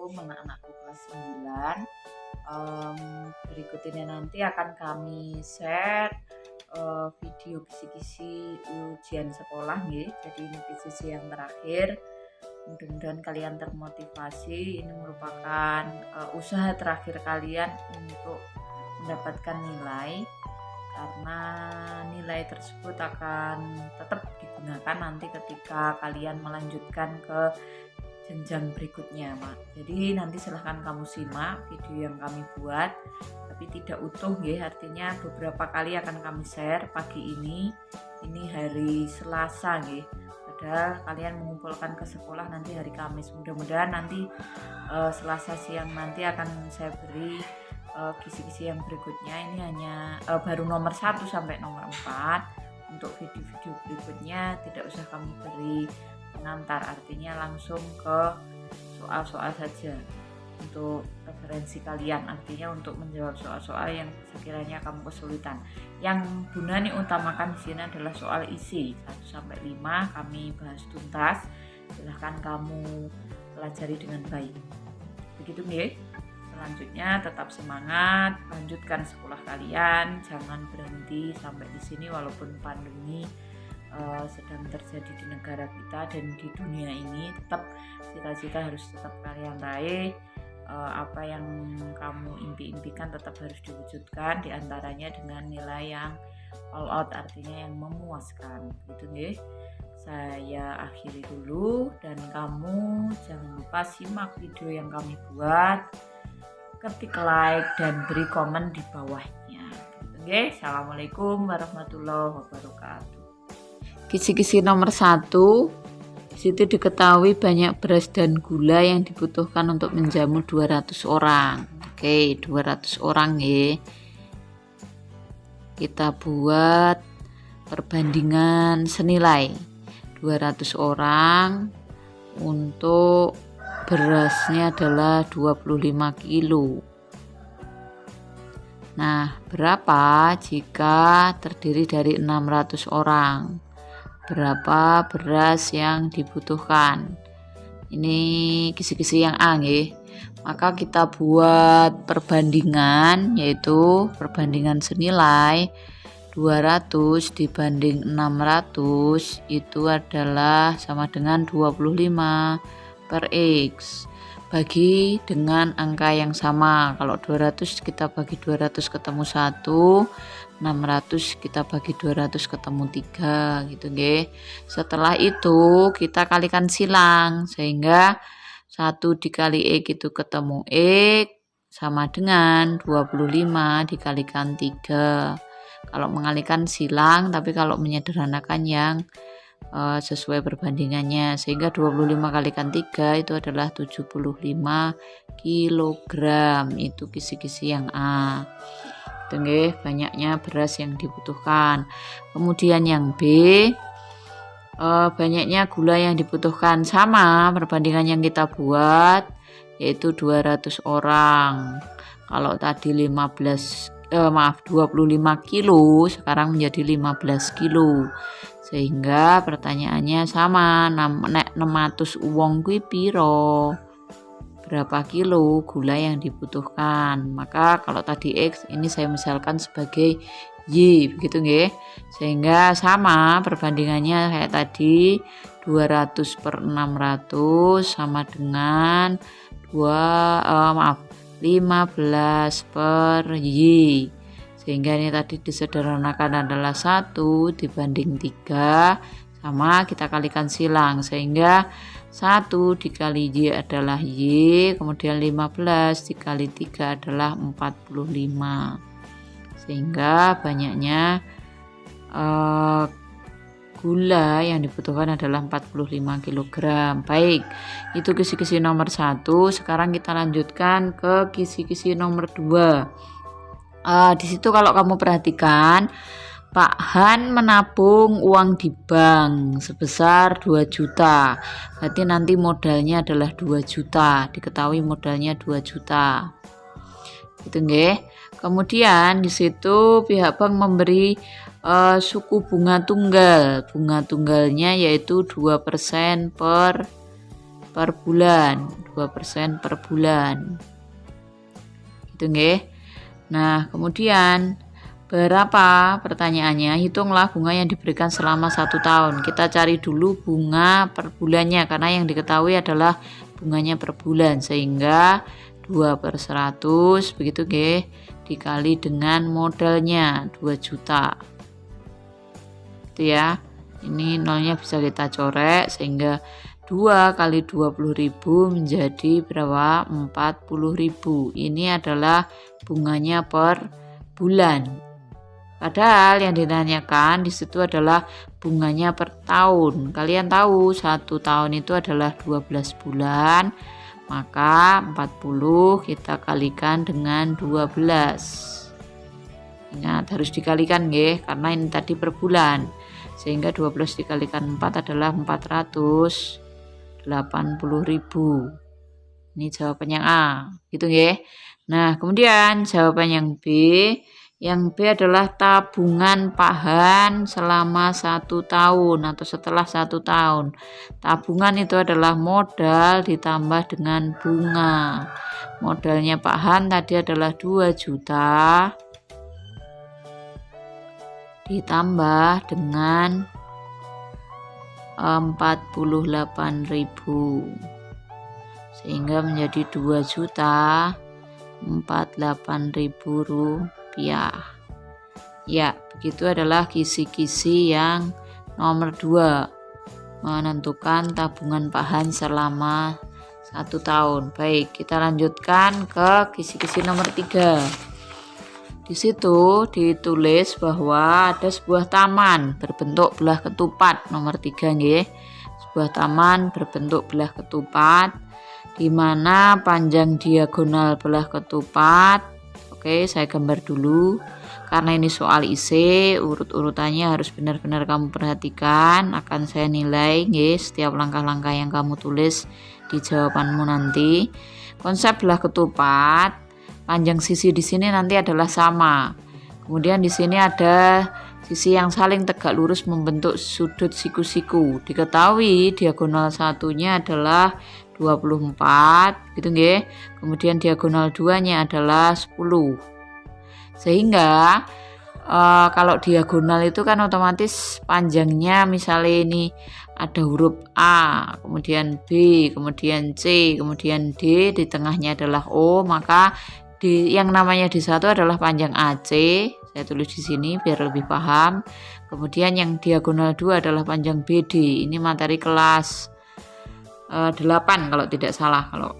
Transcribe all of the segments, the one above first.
Assalamualaikum anak-anakku kelas 9. Berikut ini nanti akan kami share video kisi-kisi ujian sekolah nih. Jadi ini kisi yang terakhir. Mudah-mudahan kalian termotivasi. Ini merupakan usaha terakhir kalian untuk mendapatkan nilai, karena nilai tersebut akan tetap digunakan nanti ketika kalian melanjutkan ke jenjang berikutnya, Mak. Jadi nanti silahkan kamu simak video yang kami buat, tapi tidak utuh ya, artinya beberapa kali akan kami share pagi ini hari Selasa ya. Padahal kalian mengumpulkan ke sekolah nanti hari Kamis. Mudah-mudahan nanti Selasa siang nanti akan saya beri kisi-kisi yang berikutnya. Ini hanya baru nomor 1 sampai nomor 4. Untuk video-video berikutnya tidak usah kami beri pengantar, artinya langsung ke soal-soal saja untuk referensi kalian, artinya untuk menjawab soal-soal yang sekiranya kamu kesulitan. Yang Bunda nih utamakan di sini adalah soal isi 1 sampai 5 kami bahas tuntas. Silahkan kamu pelajari dengan baik. Begitu nih. Selanjutnya tetap semangat, lanjutkan sekolah kalian, jangan berhenti sampai di sini walaupun pandemi sedang terjadi di negara kita dan di dunia ini. Tetap cita-cita harus tetap kalian raih. Apa yang kamu impikan tetap harus diwujudkan, diantaranya dengan nilai yang all out, artinya yang memuaskan gitu nih. Saya akhiri dulu dan kamu jangan lupa simak video yang kami buat, ketik like dan beri komen di bawahnya. Oke, Assalamualaikum warahmatullahi wabarakatuh. Kisi-kisi nomor 1, di situ diketahui banyak beras dan gula yang dibutuhkan untuk menjamu 200 orang. Oke, 200 orang ya. Kita buat perbandingan senilai 200 orang untuk berasnya adalah 25 kilo. Nah, berapa jika terdiri dari 600 orang? Berapa beras yang dibutuhkan? Ini kisi-kisi yang A ya. Maka kita buat perbandingan, yaitu perbandingan senilai 200 dibanding 600 itu adalah sama dengan 25 per X. Bagi dengan angka yang sama. Kalau 200 kita bagi 200 ketemu 1, 600 kita bagi 200 ketemu 3 gitu nggih. Setelah itu kita kalikan silang, sehingga 1 dikali X itu ketemu X sama dengan 25 dikalikan 3. Kalau mengalikan silang, tapi kalau menyederhanakan yang sesuai perbandingannya, sehingga 25 kalikan 3 itu adalah 75 kilogram. Itu kisi-kisi yang A. Itu nggih, banyaknya beras yang dibutuhkan. Kemudian yang B, banyaknya gula yang dibutuhkan, sama perbandingan yang kita buat, yaitu 200 orang. Kalau tadi 25 kilo, sekarang menjadi 15 kilo. Sehingga pertanyaannya sama, nek 600 wong kuwi piro? Berapa kilo gula yang dibutuhkan? Maka kalau tadi X, ini saya misalkan sebagai Y, begitu nggih. Sehingga sama perbandingannya kayak tadi, 200 per 600 sama dengan 15 per Y. Sehingga ini tadi disederhanakan adalah 1 dibanding 3, sama kita kalikan silang, sehingga 1 dikali Y adalah Y, kemudian 15 dikali 3 adalah 45. Sehingga banyaknya gula yang dibutuhkan adalah 45 kg. Baik, itu kisi-kisi nomor 1. Sekarang kita lanjutkan ke kisi-kisi nomor 2. Di situ kalau kamu perhatikan, Pak Han menabung uang di bank sebesar 2 juta. Berarti nanti modalnya adalah 2 juta. Diketahui modalnya 2 juta. Gitu nggih. Kemudian di situ pihak bank memberi suku bunga tunggal. Bunga tunggalnya yaitu 2% per per bulan, 2% per bulan. Gitu nggih. Nah, kemudian berapa pertanyaannya? Hitunglah bunga yang diberikan selama 1 tahun. Kita cari dulu bunga per bulannya karena yang diketahui adalah bunganya per bulan, sehingga 2/100 begitu nggih, dikali dengan modalnya 2 juta. Itu ya. Ini nolnya bisa kita coret sehingga 2 kali 20.000 menjadi berapa? 40.000. Ini adalah bunganya per bulan. Padahal yang ditanyakan di situ adalah bunganya per tahun. Kalian tahu 1 tahun itu adalah 12 bulan. Maka 40 kita kalikan dengan 12. Ingat harus dikalikan nggih, karena ini tadi per bulan. Sehingga 12 dikalikan 4 adalah 480.000. Ini jawaban yang A, gitu nggih. Nah, kemudian jawaban yang B. Yang B adalah tabungan Pak Han selama 1 tahun atau setelah 1 tahun. Tabungan itu adalah modal ditambah dengan bunga. Modalnya Pak Han tadi adalah 2 juta ditambah dengan 48.000 sehingga menjadi 2.048.000 rupiah. Ya, begitu adalah kisi-kisi yang nomor 2, menentukan tabungan Pak Han selama 1 tahun. Baik, kita lanjutkan ke kisi-kisi nomor 3. Di situ ditulis bahwa ada sebuah taman berbentuk belah ketupat, nomor 3 nggih. Sebuah taman berbentuk belah ketupat di mana panjang diagonal belah ketupat. Oke, saya gambar dulu. Karena ini soal isi, urut-urutannya harus benar-benar kamu perhatikan. Akan saya nilai nggih setiap langkah-langkah yang kamu tulis di jawabanmu nanti. Konsep belah ketupat, panjang sisi di sini nanti adalah sama. Kemudian di sini ada sisi yang saling tegak lurus membentuk sudut siku-siku. Diketahui diagonal satunya adalah 24, gitu nggih. Kemudian diagonal 2-nya adalah 10. Sehingga kalau diagonal itu kan otomatis panjangnya misalnya ini ada huruf A, kemudian B, kemudian C, kemudian D, di tengahnya adalah O, maka yang namanya di satu adalah panjang AC. Saya tulis di sini biar lebih paham. Kemudian yang diagonal 2 adalah panjang BD. Ini materi kelas 8 kalau tidak salah, kalau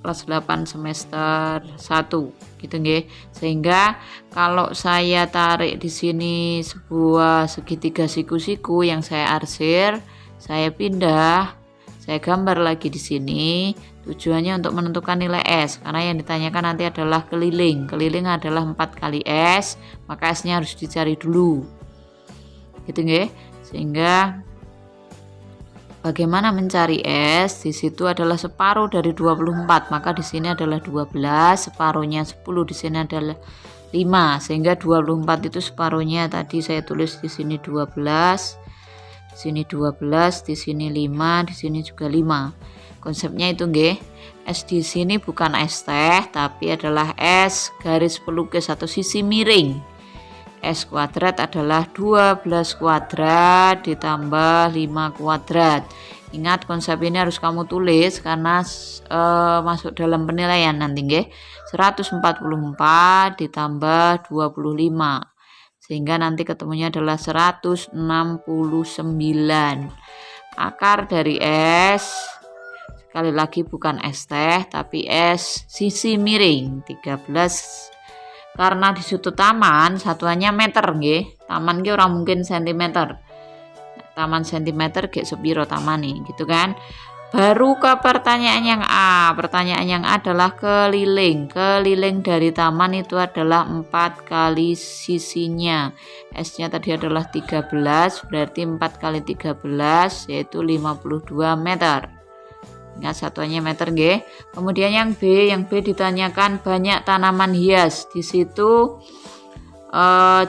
kelas 8 semester 1 gitu nggih. Sehingga kalau saya tarik di sini sebuah segitiga siku-siku yang saya arsir, saya pindah, saya gambar lagi di sini. Tujuannya untuk menentukan nilai S, karena yang ditanyakan nanti adalah keliling. Keliling adalah 4 kali S, maka S-nya harus dicari dulu. Gitu nggih. Sehingga bagaimana mencari S? Di situ adalah separuh dari 24, maka di sini adalah 12, separuhnya 10, di sini adalah 5, sehingga 24 itu separuhnya tadi saya tulis di sini 12, di sini 12, di sini 5, di sini juga 5. Konsepnya itu nggih. S di sini bukan S teh, tapi adalah S garis pelukis atau sisi miring. S kuadrat adalah 12 kuadrat ditambah 5 kuadrat. Ingat konsep ini harus kamu tulis karena masuk dalam penilaian nanti nggih. 144 ditambah 25. Sehingga nanti ketemunya adalah 169. Akar dari S sekali lagi bukan S teh tapi S sisi miring 13. Karena di situ taman satuannya meter nggih. Taman ki ora mungkin sentimeter. Taman sentimeter gek sepiro taman nih gitu kan. Baru ke pertanyaan yang A. Pertanyaan yang A adalah keliling. Keliling dari taman itu adalah 4 kali sisinya. S-nya tadi adalah 13, berarti 4 kali 13 yaitu 52 meter. Ingat satuannya meter nggih. Kemudian yang B ditanyakan banyak tanaman hias. Di situ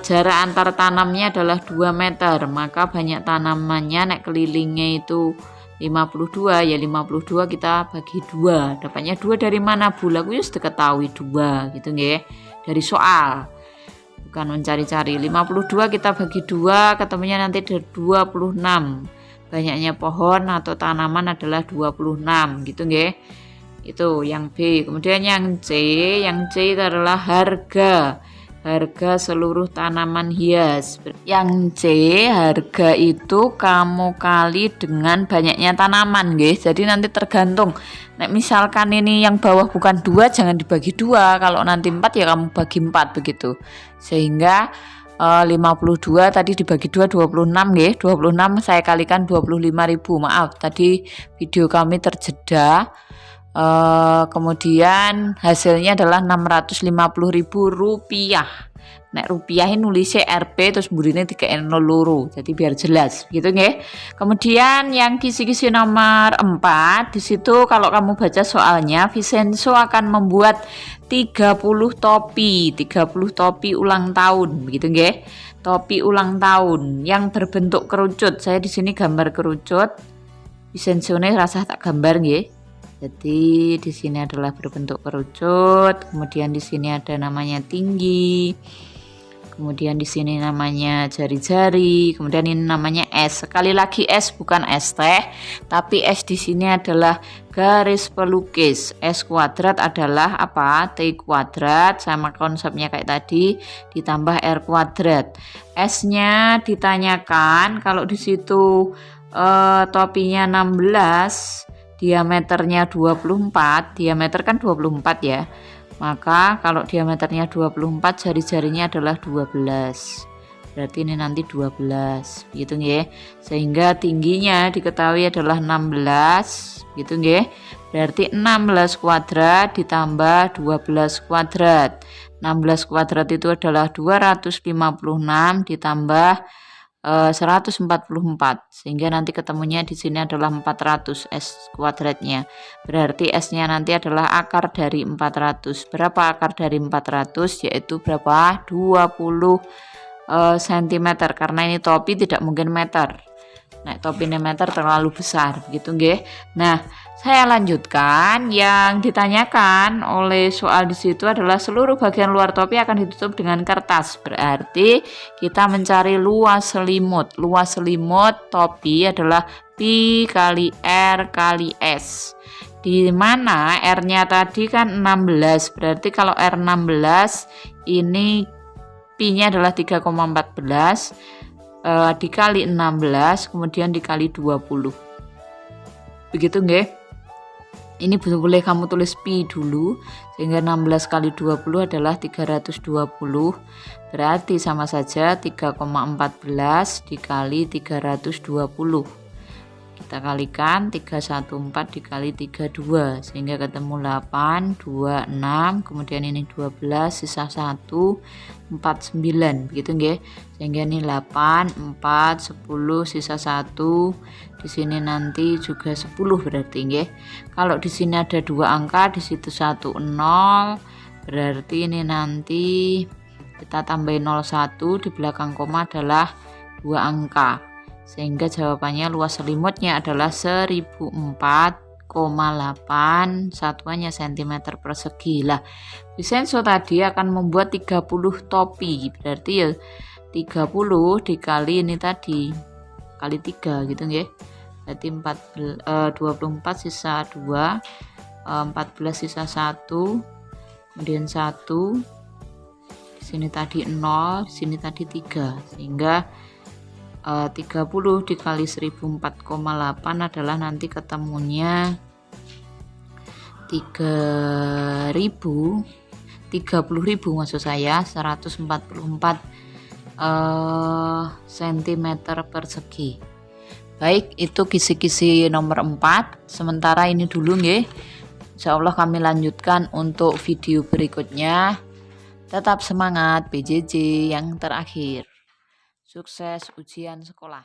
jarak antar tanamnya adalah 2 meter. Maka banyak tanamannya nek kelilingnya itu 52 ya 52 kita bagi 2. Dapatnya 2 dari mana Bu? Aku wis diketahui 2 gitu nggih. Dari soal. Bukan mencari-cari. 52 kita bagi 2 ketemunya nanti 26. Banyaknya pohon atau tanaman adalah 26 gitu nggih. Itu yang B. Kemudian yang C itu adalah harga seluruh tanaman hias. Yang C, harga itu kamu kali dengan banyaknya tanaman guys. Jadi nanti tergantung. Nek misalkan ini yang bawah bukan 2, jangan dibagi 2. Kalau nanti 4 ya kamu bagi 4 begitu. Sehingga 52 tadi dibagi 2 26 nggih. 26 saya kalikan 25.000. Maaf, tadi video kami terjeda. Kemudian hasilnya adalah Rp650.000. Nek rupiahin nulisnya Rp terus burine 3 loro. Jadi biar jelas gitu nggih. Kemudian yang kisi-kisi nomor 4 di situ kalau kamu baca soalnya Vincenzo akan membuat 30 topi ulang tahun begitu nggih. Topi ulang tahun yang berbentuk kerucut. Saya di sini gambar kerucut. Vincenzo-ne rasa tak gambar nggih. Jadi di sini adalah berbentuk kerucut, kemudian di sini ada namanya tinggi, kemudian di sini namanya jari-jari, kemudian ini namanya S. Sekali lagi S bukan es teh, tapi S di sini adalah garis pelukis. S kuadrat adalah apa? T kuadrat sama konsepnya kayak tadi ditambah R kuadrat. S-nya ditanyakan kalau di situ topinya 16. Diameternya 24, diameter kan 24 ya. Maka kalau diameternya 24, jari-jarinya adalah 12. Berarti ini nanti 12, gitu nggih. Sehingga tingginya diketahui adalah 16, gitu nggih. Berarti 16 kuadrat ditambah 12 kuadrat. 16 kuadrat itu adalah 256 ditambah 144 sehingga nanti ketemunya di sini adalah 400 S kuadratnya. Berarti S-nya nanti adalah akar dari 400. Berapa akar dari 400? Yaitu berapa? 20 cm karena ini topi tidak mungkin meter. Nek topi ini meter terlalu besar begitu nggih. Nah, saya lanjutkan yang ditanyakan oleh soal di situ adalah seluruh bagian luar topi akan ditutup dengan kertas. Berarti kita mencari luas selimut. Luas selimut topi adalah Pi kali R kali S. Di mana R-nya tadi kan 16. Berarti kalau R 16 ini Pi-nya adalah 3,14. Dikali 16 kemudian dikali 20 begitu nggih. Ini boleh kamu tulis pi dulu sehingga 16 kali 20 adalah 320 berarti sama saja 3,14 dikali 320. Kita kalikan 314 dikali 32 sehingga ketemu 8, 26, kemudian ini 12, sisa 1, 49 begitu nggih. Sehingga ini 8, 4, 10, sisa 1. Di sini nanti juga 10 berarti nggih. Kalau di sini ada 2 angka, di situ 1 0, berarti ini nanti kita tambahin 01 di belakang koma adalah 2 angka. Sehingga jawabannya luas selimutnya adalah 1004,8 satuannya cm persegi. Lah, Vincenzo tadi akan membuat 30 topi. Berarti ya 30 dikali ini tadi kali 3 gitu nggih. Berarti 24 sisa 2, 14 sisa 1, kemudian 1. Di sini tadi 0, di sini tadi 3. Sehingga 30 dikali 1004,8 adalah nanti ketemunya 30.000 maksud saya 144 cm persegi. Baik, itu kisi-kisi nomor 4. Sementara ini dulu nggih. Insyaallah kami lanjutkan untuk video berikutnya. Tetap semangat PJJ yang terakhir. Sukses ujian sekolah.